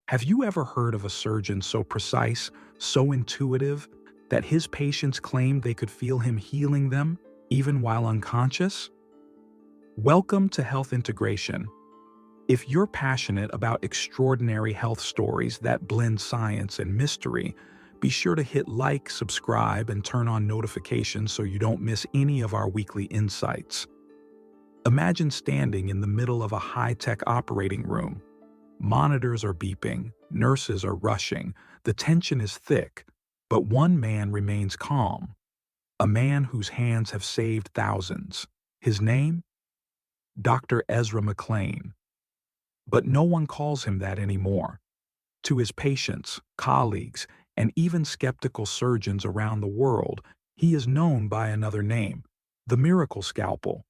Have you ever heard of a surgeon so precise, so intuitive, that his patients claimed they could feel him healing them, even while unconscious? Welcome to Health Integration. If you're passionate about extraordinary health stories that blend science and mystery, be sure to hit like, subscribe, and turn on notifications so you don't miss any of our weekly insights. Imagine standing in the middle of a high-tech operating room. Monitors are beeping, nurses are rushing, the tension is thick, but one man remains calm. A man whose hands have saved thousands. His name? Dr. Ezra McClane. But no one calls him that anymore. To his patients, colleagues, and even skeptical surgeons around the world, he is known by another name, the miracle scalpel.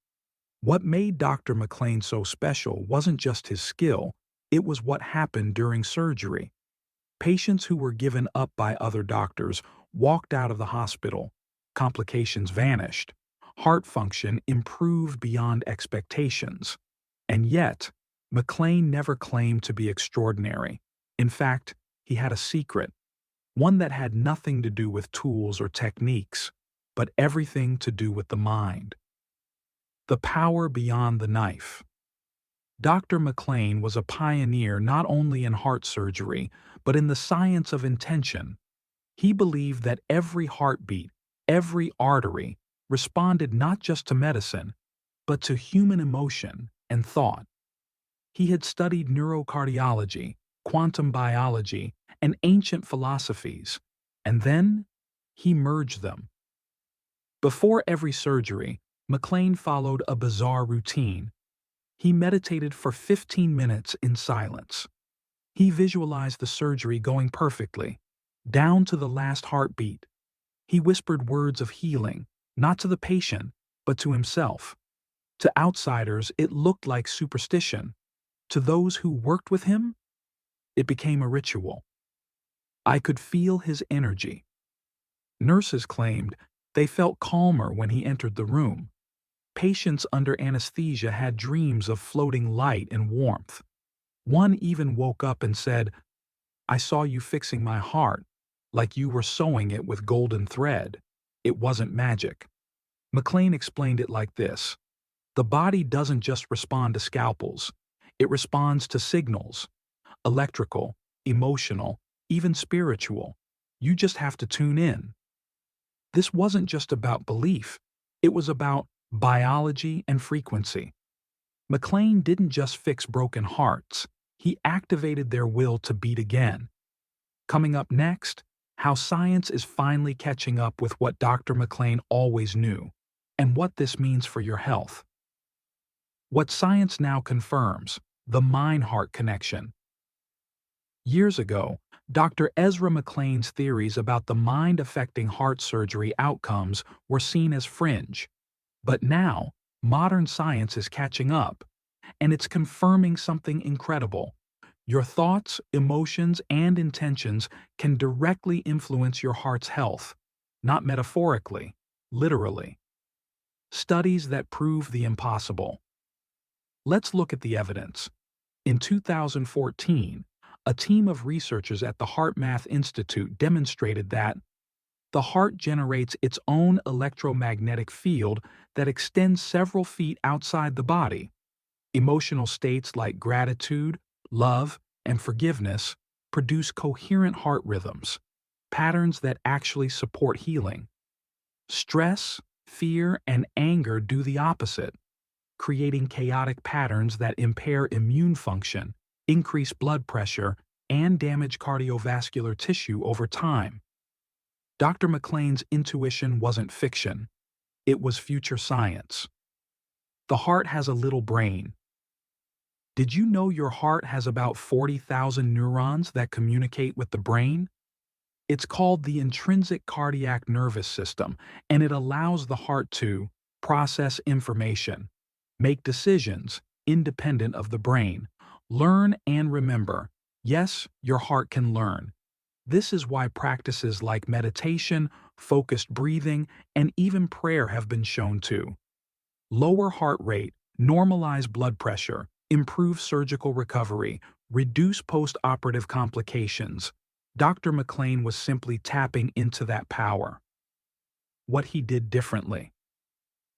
What made Dr. McClane so special wasn't just his skill, it was what happened during surgery. Patients who were given up by other doctors walked out of the hospital. Complications vanished. Heart function improved beyond expectations. And yet, McClane never claimed to be extraordinary. In fact, he had a secret, one that had nothing to do with tools or techniques, but everything to do with the mind. The power beyond the knife. Dr. McClane was a pioneer not only in heart surgery, but in the science of intention. He believed that every heartbeat, every artery, responded not just to medicine, but to human emotion and thought. He had studied neurocardiology, quantum biology, and ancient philosophies, and then he merged them. Before every surgery, McClane followed a bizarre routine. He meditated for 15 minutes in silence. He visualized the surgery going perfectly, down to the last heartbeat. He whispered words of healing, not to the patient, but to himself. To outsiders, it looked like superstition. To those who worked with him, it became a ritual. I could feel his energy. Nurses claimed they felt calmer when he entered the room. Patients under anesthesia had dreams of floating light and warmth. One even woke up and said, "I saw you fixing my heart, like you were sewing it with golden thread. It wasn't magic." McClane explained it like this: the body doesn't just respond to scalpels, it responds to signals, electrical, emotional, even spiritual. You just have to tune in. This wasn't just about belief, it was about biology and frequency. McClane didn't just fix broken hearts, he activated their will to beat again. Coming up next, how science is finally catching up with what Dr. McClane always knew, and what this means for your health. What science now confirms, the mind-heart connection. Years ago, Dr. Ezra McClane's theories about the mind affecting heart surgery outcomes were seen as fringe. But now, modern science is catching up, and it's confirming something incredible. Your thoughts, emotions, and intentions can directly influence your heart's health, not metaphorically, literally. Studies that prove the impossible. Let's look at the evidence. In 2014, a team of researchers at the HeartMath Institute demonstrated that the heart generates its own electromagnetic field that extends several feet outside the body. Emotional states like gratitude, love, and forgiveness produce coherent heart rhythms, patterns that actually support healing. Stress, fear, and anger do the opposite, creating chaotic patterns that impair immune function, increase blood pressure, and damage cardiovascular tissue over time. Dr. McClane's intuition wasn't fiction. It was future science. The heart has a little brain. Did you know your heart has about 40,000 neurons that communicate with the brain? It's called the intrinsic cardiac nervous system, and it allows the heart to process information, make decisions independent of the brain, learn and remember. Yes, your heart can learn. This is why practices like meditation, focused breathing, and even prayer have been shown to lower heart rate, normalize blood pressure, improve surgical recovery, reduce post-operative complications. Dr. McClane was simply tapping into that power. What he did differently.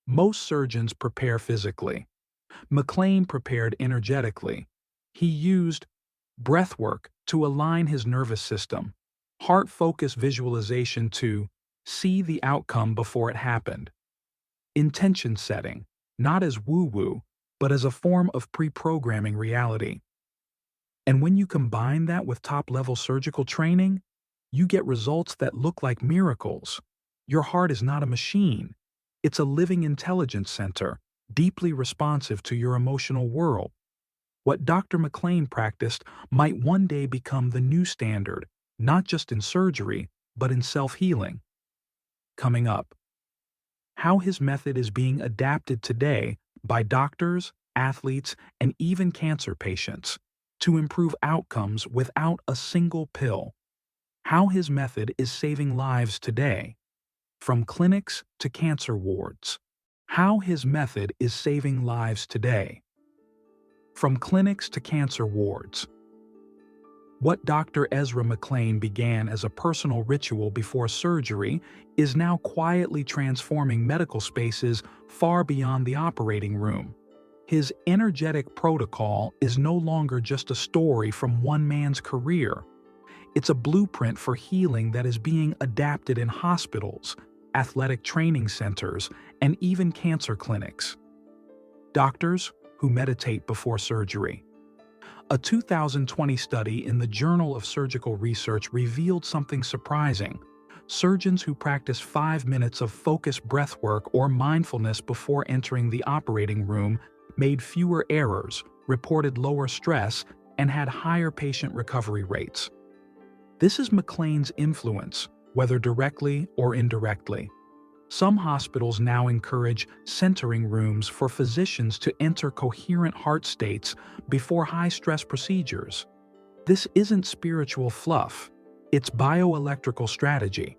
Most surgeons prepare physically. McClane prepared energetically. He used breathwork to align his nervous system, heart-focused visualization to see the outcome before it happened, intention setting, not as woo-woo, but as a form of pre-programming reality. And when you combine that with top-level surgical training, you get results that look like miracles. Your heart is not a machine. It's a living intelligence center, deeply responsive to your emotional world. What Dr. McClane practiced might one day become the new standard, not just in surgery, but in self-healing. Coming up, how his method is being adapted today by doctors, athletes, and even cancer patients to improve outcomes without a single pill. How his method is saving lives today, from clinics to cancer wards. How his method is saving lives today, from clinics to cancer wards. What Dr. Ezra McClane began as a personal ritual before surgery is now quietly transforming medical spaces far beyond the operating room. His energetic protocol is no longer just a story from one man's career. It's a blueprint for healing that is being adapted in hospitals, athletic training centers, and even cancer clinics. Doctors who meditate before surgery. A 2020 study in the Journal of Surgical Research revealed something surprising. Surgeons who practice 5 minutes of focused breathwork or mindfulness before entering the operating room made fewer errors, reported lower stress, and had higher patient recovery rates. This is McClane's influence, whether directly or indirectly. Some hospitals now encourage centering rooms for physicians to enter coherent heart states before high-stress procedures. This isn't spiritual fluff, it's bioelectrical strategy.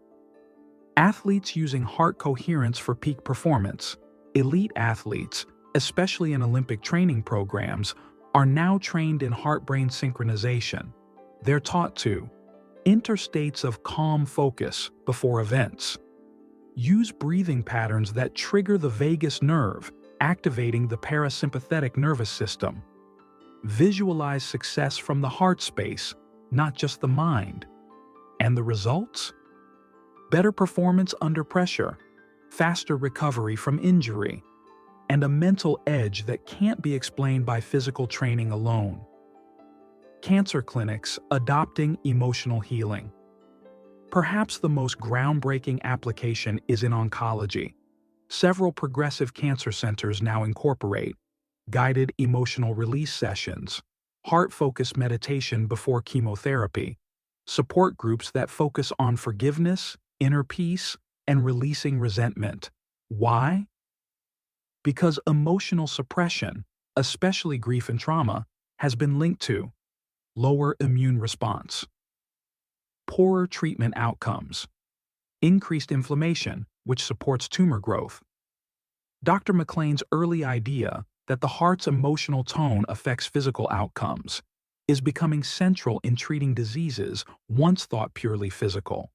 Athletes using heart coherence for peak performance. Elite athletes, especially in Olympic training programs, are now trained in heart-brain synchronization. They're taught to enter states of calm focus before events. Use breathing patterns that trigger the vagus nerve, activating the parasympathetic nervous system. Visualize success from the heart space, not just the mind. And the results? Better performance under pressure, faster recovery from injury, and a mental edge that can't be explained by physical training alone. Cancer clinics adopting emotional healing. Perhaps the most groundbreaking application is in oncology. Several progressive cancer centers now incorporate guided emotional release sessions, heart-focused meditation before chemotherapy, support groups that focus on forgiveness, inner peace, and releasing resentment. Why? Because emotional suppression, especially grief and trauma, has been linked to lower immune response, poorer treatment outcomes, increased inflammation, which supports tumor growth. Dr. McClane's early idea that the heart's emotional tone affects physical outcomes is becoming central in treating diseases once thought purely physical.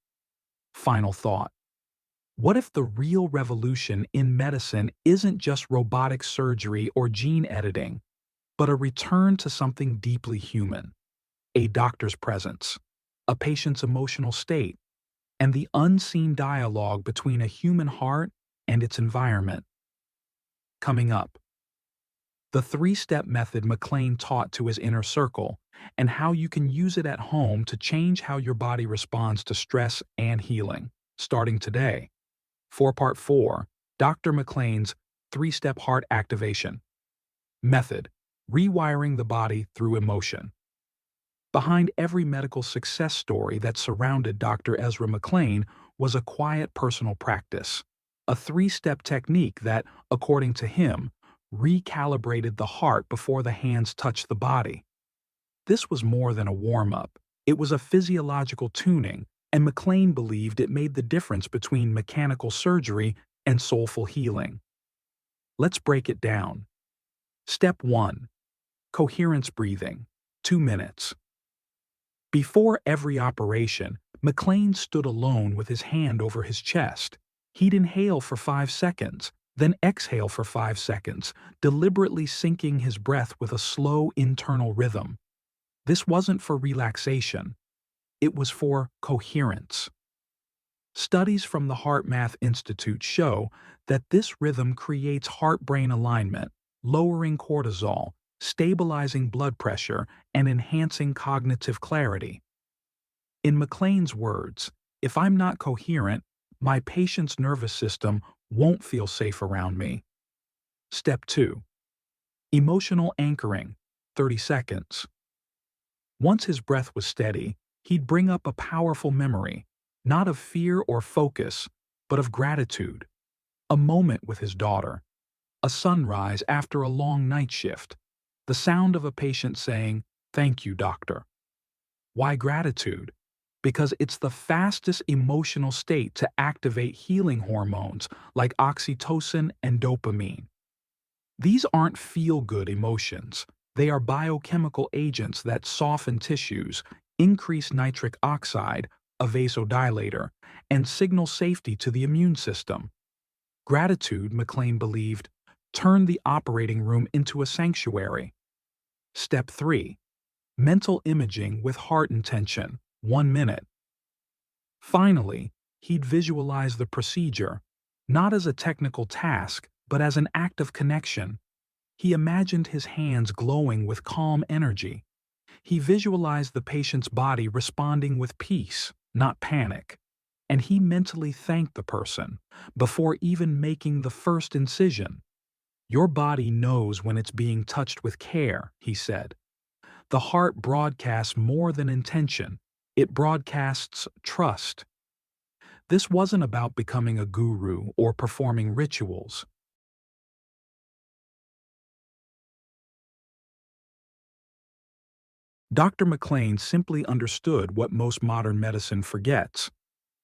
Final thought. What if the real revolution in medicine isn't just robotic surgery or gene editing, but a return to something deeply human? A doctor's presence, a patient's emotional state, and the unseen dialogue between a human heart and its environment. Coming up, the 3-step method McClane taught to his inner circle and how you can use it at home to change how your body responds to stress and healing, starting today. Part 4, Dr. McClane's 3-step heart activation method, rewiring the body through emotion. Behind every medical success story that surrounded Dr. Ezra McClane was a quiet personal practice, a 3-step technique that, according to him, recalibrated the heart before the hands touched the body. This was more than a warm-up. It was a physiological tuning, and McClane believed it made the difference between mechanical surgery and soulful healing. Let's break it down. Step 1. Coherence breathing. 2 minutes. Before every operation, McClane stood alone with his hand over his chest. He'd inhale for 5 seconds, then exhale for 5 seconds, deliberately syncing his breath with a slow internal rhythm. This wasn't for relaxation. It was for coherence. Studies from the HeartMath Institute show that this rhythm creates heart-brain alignment, lowering cortisol, stabilizing blood pressure, and enhancing cognitive clarity. In McClane's words, "If I'm not coherent, my patient's nervous system won't feel safe around me." Step 2. Emotional anchoring, 30 seconds. Once his breath was steady, he'd bring up a powerful memory, not of fear or focus, but of gratitude. A moment with his daughter, a sunrise after a long night shift, the sound of a patient saying, "Thank you, doctor." Why gratitude? Because it's the fastest emotional state to activate healing hormones like oxytocin and dopamine. These aren't feel-good emotions. They are biochemical agents that soften tissues, increase nitric oxide, a vasodilator, and signal safety to the immune system. Gratitude, McClane believed, turned the operating room into a sanctuary. Step 3. Mental imaging with heart intention, 1 minute. Finally, he'd visualize the procedure, not as a technical task, but as an act of connection. He imagined his hands glowing with calm energy. He visualized the patient's body responding with peace, not panic. And he mentally thanked the person before even making the first incision. "Your body knows when it's being touched with care," he said. "The heart broadcasts more than intention. It broadcasts trust." This wasn't about becoming a guru or performing rituals. Dr. McClane simply understood what most modern medicine forgets: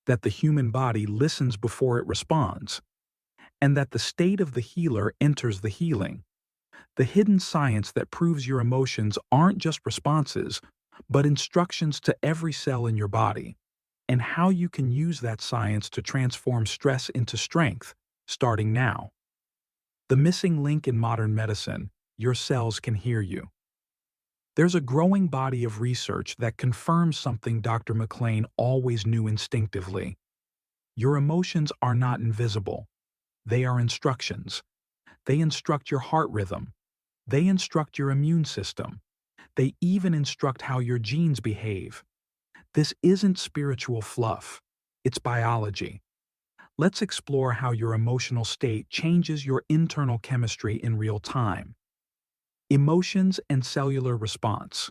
that the human body listens before it responds, and that the state of the healer enters the healing. The hidden science that proves your emotions aren't just responses, but instructions to every cell in your body, and how you can use that science to transform stress into strength, starting now. The missing link in modern medicine: your cells can hear you. There's a growing body of research that confirms something Dr. McClane always knew instinctively. Your emotions are not invisible. They are instructions. They instruct your heart rhythm. They instruct your immune system. They even instruct how your genes behave. This isn't spiritual fluff. It's biology. Let's explore how your emotional state changes your internal chemistry in real time. Emotions and cellular response.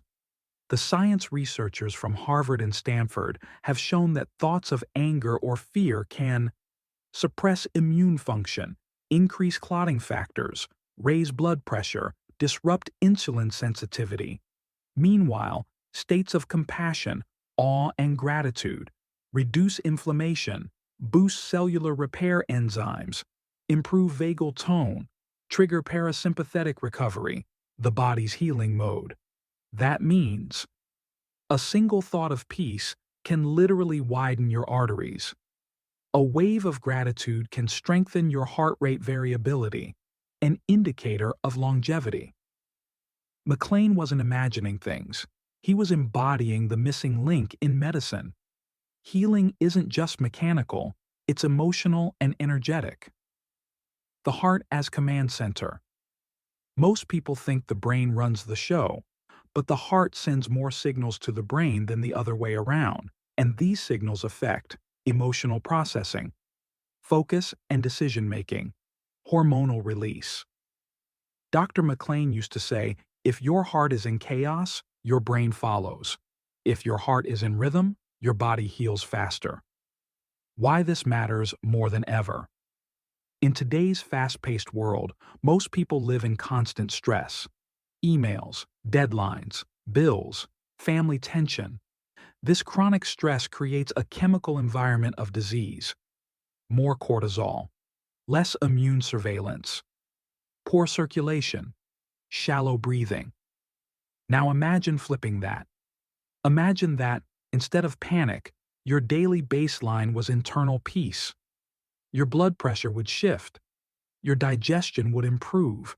The science researchers from Harvard and Stanford have shown that thoughts of anger or fear can suppress immune function, increase clotting factors, raise blood pressure, disrupt insulin sensitivity. Meanwhile, states of compassion, awe, and gratitude reduce inflammation, boost cellular repair enzymes, improve vagal tone, trigger parasympathetic recovery, the body's healing mode. That means a single thought of peace can literally widen your arteries. A wave of gratitude can strengthen your heart rate variability, an indicator of longevity. McClane wasn't imagining things. He was embodying the missing link in medicine. Healing isn't just mechanical, it's emotional and energetic. The heart as command center. Most people think the brain runs the show, but the heart sends more signals to the brain than the other way around, and these signals affect emotional processing, focus and decision-making, hormonal release. Dr. McClane used to say, "If your heart is in chaos, your brain follows. If your heart is in rhythm, your body heals faster." Why this matters more than ever. In today's fast-paced world, most people live in constant stress. Emails, deadlines, bills, family tension. This chronic stress creates a chemical environment of disease. More cortisol, less immune surveillance, poor circulation, shallow breathing. Now imagine flipping that. Imagine that, instead of panic, your daily baseline was internal peace. Your blood pressure would shift. Your digestion would improve.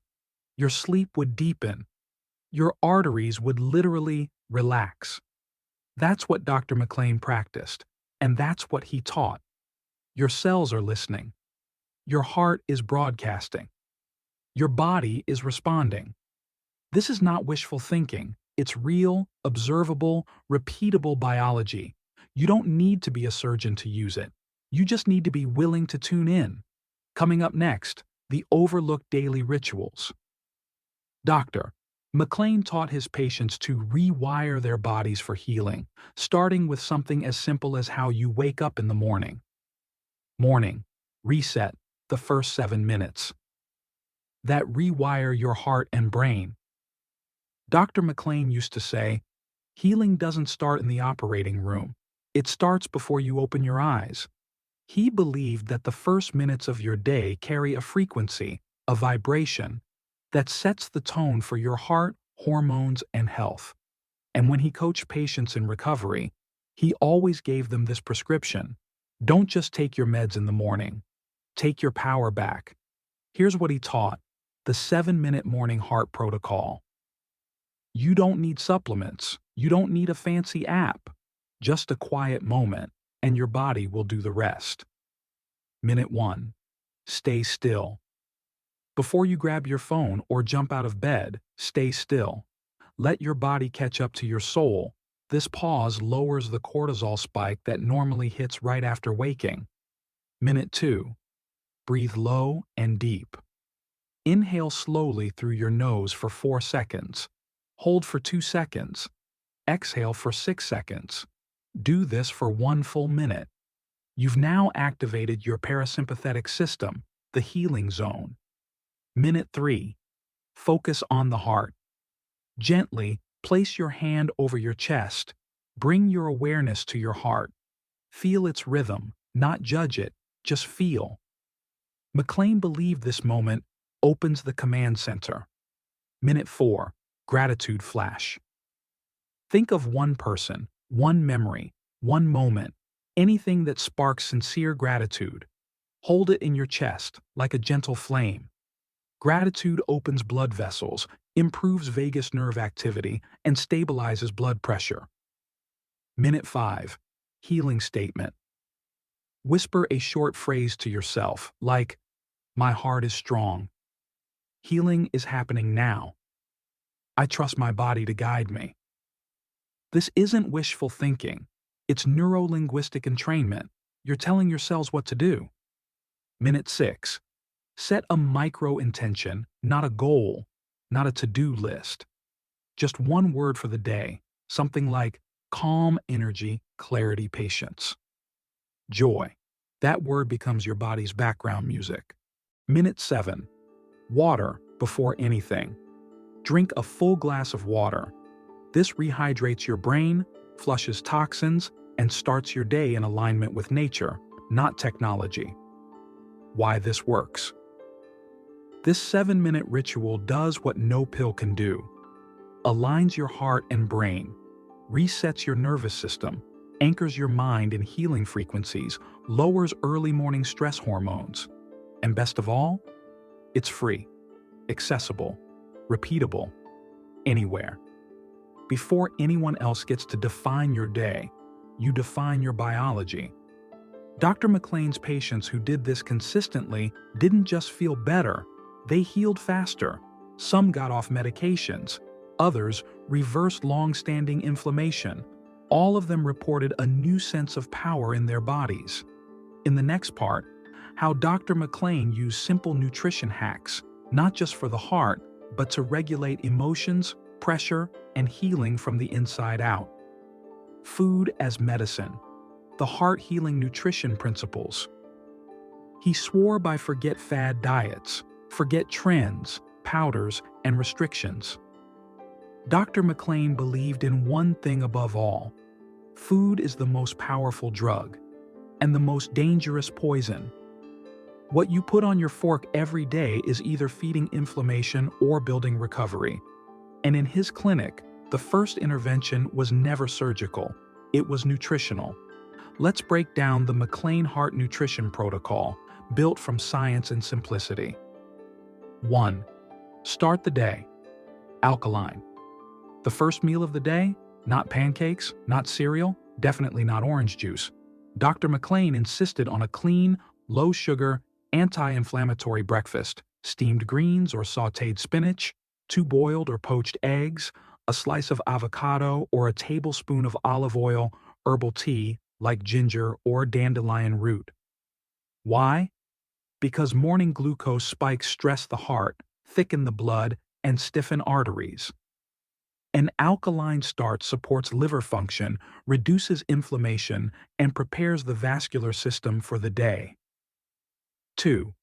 Your sleep would deepen. Your arteries would literally relax. That's what Dr. McClane practiced, and that's what he taught. Your cells are listening. Your heart is broadcasting. Your body is responding. This is not wishful thinking. It's real, observable, repeatable biology. You don't need to be a surgeon to use it. You just need to be willing to tune in. Coming up next, the overlooked daily rituals. Dr. McClane taught his patients to rewire their bodies for healing, starting with something as simple as how you wake up in the morning. Morning, reset, the first 7 minutes. That rewire your heart and brain. Dr. McClane used to say, healing doesn't start in the operating room. It starts before you open your eyes. He believed that the first minutes of your day carry a frequency, a vibration, that sets the tone for your heart, hormones, and health. And when he coached patients in recovery, he always gave them this prescription. Don't just take your meds in the morning. Take your power back. Here's what he taught: the 7-minute morning heart protocol. You don't need supplements. You don't need a fancy app. Just a quiet moment, and your body will do the rest. Minute 1. Stay still. Before you grab your phone or jump out of bed, stay still. Let your body catch up to your soul. This pause lowers the cortisol spike that normally hits right after waking. Minute 2. Breathe low and deep. Inhale slowly through your nose for 4 seconds. Hold for 2 seconds. Exhale for 6 seconds. Do this for 1 full minute. You've now activated your parasympathetic system, the healing zone. Minute 3. Focus on the heart. Gently place your hand over your chest. Bring your awareness to your heart. Feel its rhythm, not judge it, just feel. McClane believed this moment opens the command center. Minute 4. Gratitude flash. Think of one person, one memory, one moment, anything that sparks sincere gratitude. Hold it in your chest like a gentle flame. Gratitude opens blood vessels, improves vagus nerve activity, and stabilizes blood pressure. Minute 5. Healing statement. Whisper a short phrase to yourself, like, "My heart is strong. Healing is happening now. I trust my body to guide me." This isn't wishful thinking. It's neuro-linguistic entrainment. You're telling your cells what to do. Minute 6. Set a micro-intention, not a goal, not a to-do list. Just one word for the day, something like calm, energy, clarity, patience. Joy. That word becomes your body's background music. Minute 7. Water before anything. Drink a full glass of water. This rehydrates your brain, flushes toxins, and starts your day in alignment with nature, not technology. Why this works. This 7-minute ritual does what no pill can do. Aligns your heart and brain, resets your nervous system, anchors your mind in healing frequencies, lowers early morning stress hormones. And best of all, it's free, accessible, repeatable, anywhere. Before anyone else gets to define your day, you define your biology. Dr. McClane's patients who did this consistently didn't just feel better, they healed faster. Some got off medications. Others reversed long-standing inflammation. All of them reported a new sense of power in their bodies. In the next part, how Dr. McClane used simple nutrition hacks, not just for the heart, but to regulate emotions, pressure, and healing from the inside out. Food as medicine. The heart-healing nutrition principles. He swore by forget fad diets, forget trends, powders, and restrictions. Dr. McClane believed in one thing above all. Food is the most powerful drug, and the most dangerous poison. What you put on your fork every day is either feeding inflammation or building recovery. And in his clinic, The first intervention was never surgical, it was nutritional. Let's break down the McClane Heart Nutrition Protocol, built from science and simplicity. 1. Start the day. Alkaline. The first meal of the day? Not pancakes, not cereal, definitely not orange juice. Dr. McClane insisted on a clean, low-sugar, anti-inflammatory breakfast, steamed greens or sautéed spinach, 2 boiled or poached eggs, a slice of avocado or a tablespoon of olive oil, herbal tea like ginger or dandelion root. Why? Because morning glucose spikes stress the heart, thicken the blood, and stiffen arteries. An alkaline start supports liver function, reduces inflammation, and prepares the vascular system for the day. 2.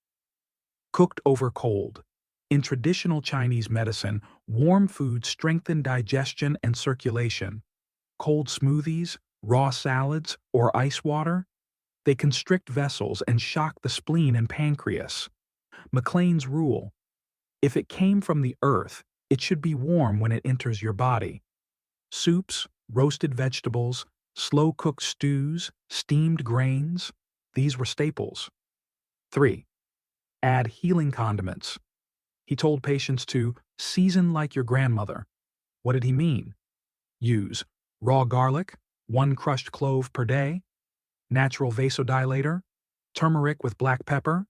Cooked over cold. In traditional Chinese medicine, warm foods strengthen digestion and circulation. Cold smoothies, raw salads, or ice water, they constrict vessels and shock the spleen and pancreas. McClane's rule: if it came from the earth, it should be warm when it enters your body. Soups, roasted vegetables, slow-cooked stews, steamed grains, these were staples. 3. Add healing condiments. He told patients to season like your grandmother. What did he mean? Use raw garlic, 1 crushed clove per day, natural vasodilator, turmeric with black pepper,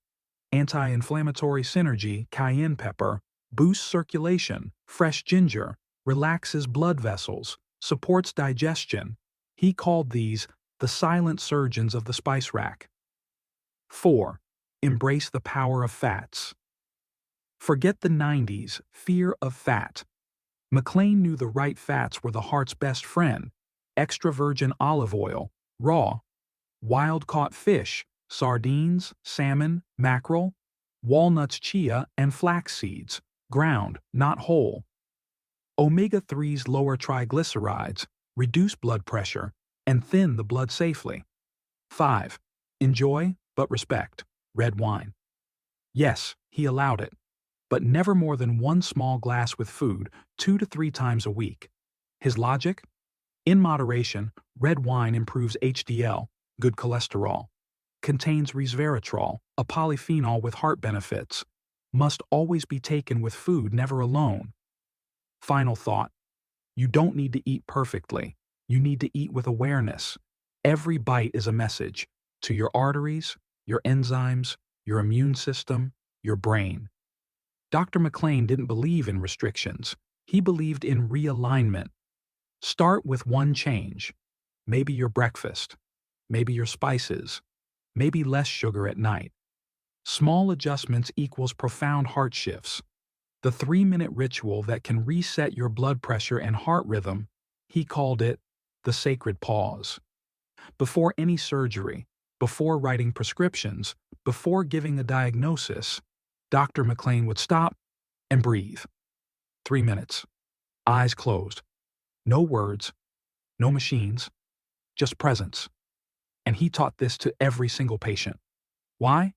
anti-inflammatory synergy, cayenne pepper, boosts circulation, fresh ginger, relaxes blood vessels, supports digestion. He called these the silent surgeons of the spice rack. 4. Embrace the power of fats. Forget the 90s fear of fat. McClane knew the right fats were the heart's best friend: extra virgin olive oil, raw, wild-caught fish, sardines, salmon, mackerel, walnuts, chia, and flax seeds, ground, not whole. Omega-3s lower triglycerides, reduce blood pressure, and thin the blood safely. 5. Enjoy, but respect, red wine. Yes, he allowed it, but never more than 1 small glass with food 2 to 3 times a week. His logic? In moderation, red wine improves HDL, good cholesterol, contains resveratrol, a polyphenol with heart benefits, must always be taken with food, never alone. Final thought: you don't need to eat perfectly, you need to eat with awareness. Every bite is a message to your arteries, your enzymes, your immune system, your brain. Dr. McClane didn't believe in restrictions, he believed in realignment. Start with 1 change, maybe your breakfast, maybe your spices, maybe less sugar at night. Small adjustments equals profound heart shifts. The 3-minute ritual that can reset your blood pressure and heart rhythm, he called it the sacred pause. Before any surgery, before writing prescriptions, before giving a diagnosis, Dr. McClane would stop and breathe. 3 minutes. Eyes closed. No words, no machines, just presence. And he taught this to every single patient. Why?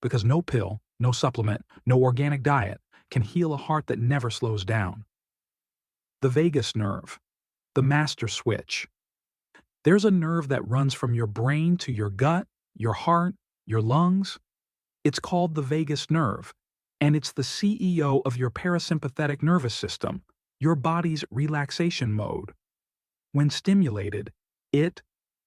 Because no pill, no supplement, no organic diet can heal a heart that never slows down. The vagus nerve, the master switch. There's a nerve that runs from your brain to your gut, your heart, your lungs. It's called the vagus nerve, and it's the CEO of your parasympathetic nervous system, your body's relaxation mode. When stimulated, it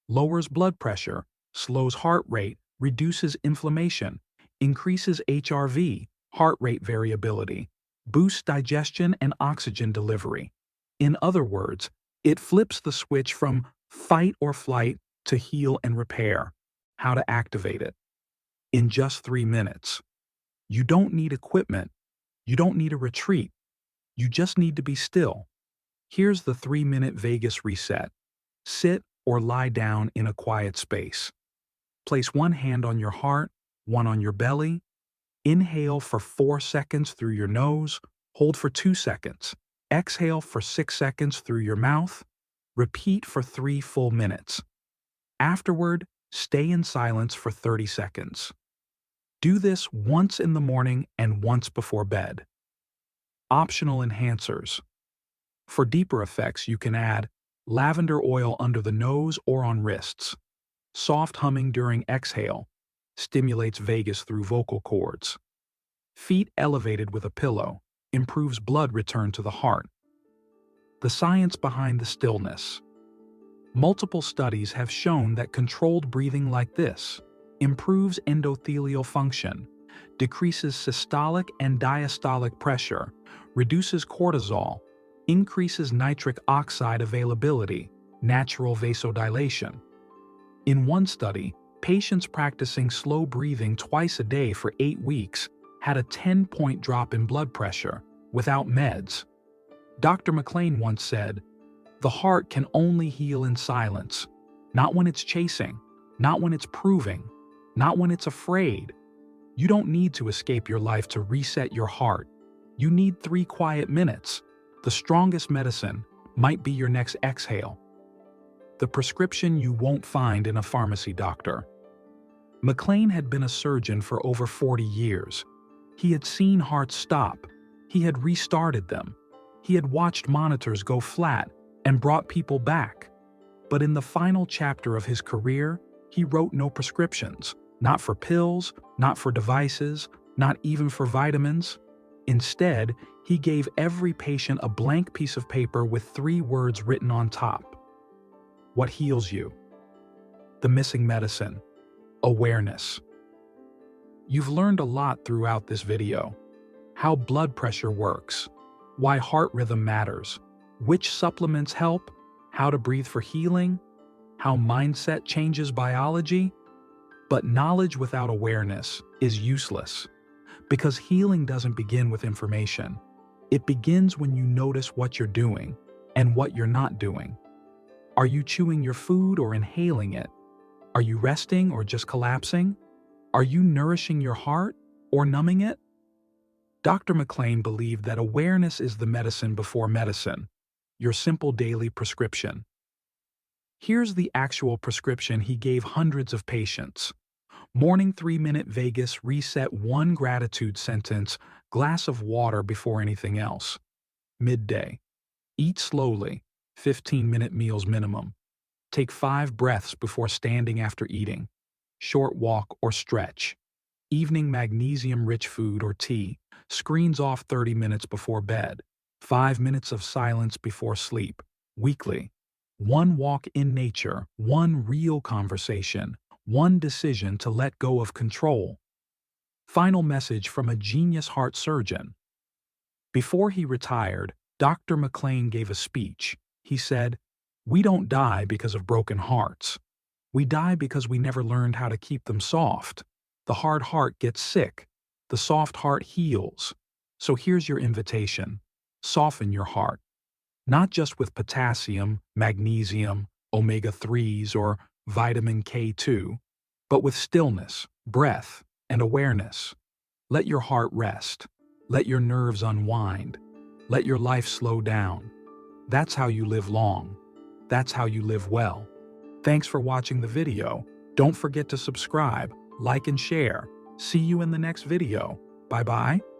lowers blood pressure, slows heart rate, reduces inflammation, increases HRV, heart rate variability, boosts digestion and oxygen delivery. In other words, it flips the switch from fight or flight to heal and repair. How to activate it? In just 3 minutes. You don't need equipment. You don't need a retreat. You just need to be still. Here's the 3-minute vagus reset. Sit or lie down in a quiet space. Place 1 hand on your heart, 1 on your belly. Inhale for 4 seconds through your nose. Hold for 2 seconds. Exhale for 6 seconds through your mouth. Repeat for 3 full minutes. Afterward, stay in silence for 30 seconds. Do this once in the morning and once before bed. Optional enhancers. For deeper effects, you can add lavender oil under the nose or on wrists. Soft humming during exhale stimulates vagus through vocal cords. Feet elevated with a pillow improves blood return to the heart. The science behind the stillness. Multiple studies have shown that controlled breathing like this improves endothelial function, decreases systolic and diastolic pressure, reduces cortisol, increases nitric oxide availability, natural vasodilation. In one study, patients practicing slow breathing twice a day for 8 weeks had a 10-point drop in blood pressure without meds. Dr. McClane once said, "The heart can only heal in silence, not when it's chasing, not when it's proving, not when it's afraid." You don't need to escape your life to reset your heart. You need 3 quiet minutes. The strongest medicine might be your next exhale. The prescription you won't find in a pharmacy doctor. McClane had been a surgeon for over 40 years. He had seen hearts stop. He had restarted them. He had watched monitors go flat and brought people back. But in the final chapter of his career, he wrote no prescriptions, not for pills, not for devices, not even for vitamins. Instead, he gave every patient a blank piece of paper with 3 words written on top. What heals you? The missing medicine. Awareness. You've learned a lot throughout this video. How blood pressure works, why heart rhythm matters, which supplements help, how to breathe for healing, how mindset changes biology. But knowledge without awareness is useless, because healing doesn't begin with information. It begins when you notice what you're doing and what you're not doing. Are you chewing your food or inhaling it? Are you resting or just collapsing? Are you nourishing your heart or numbing it? Dr. McClane believed that awareness is the medicine before medicine, your simple daily prescription. Here's the actual prescription he gave hundreds of patients. Morning 3-minute vagus reset, 1 gratitude sentence, glass of water before anything else. Midday. Eat slowly, 15-minute meals minimum. Take 5 breaths before standing after eating. Short walk or stretch. Evening magnesium-rich food or tea. Screens off 30 minutes before bed. 5 minutes of silence before sleep. Weekly. 1 walk in nature, 1 real conversation, 1 decision to let go of control. Final message from a genius heart surgeon. Before he retired, Dr. McClane gave a speech. He said, "We don't die because of broken hearts. We die because we never learned how to keep them soft. The hard heart gets sick. The soft heart heals. So here's your invitation. Soften your heart. Not just with potassium, magnesium, omega-3s, or vitamin K2, but with stillness, breath, and awareness. Let your heart rest. Let your nerves unwind. Let your life slow down. That's how you live long. That's how you live well." Thanks for watching the video. Don't forget to subscribe, like, and share. See you in the next video. Bye-bye.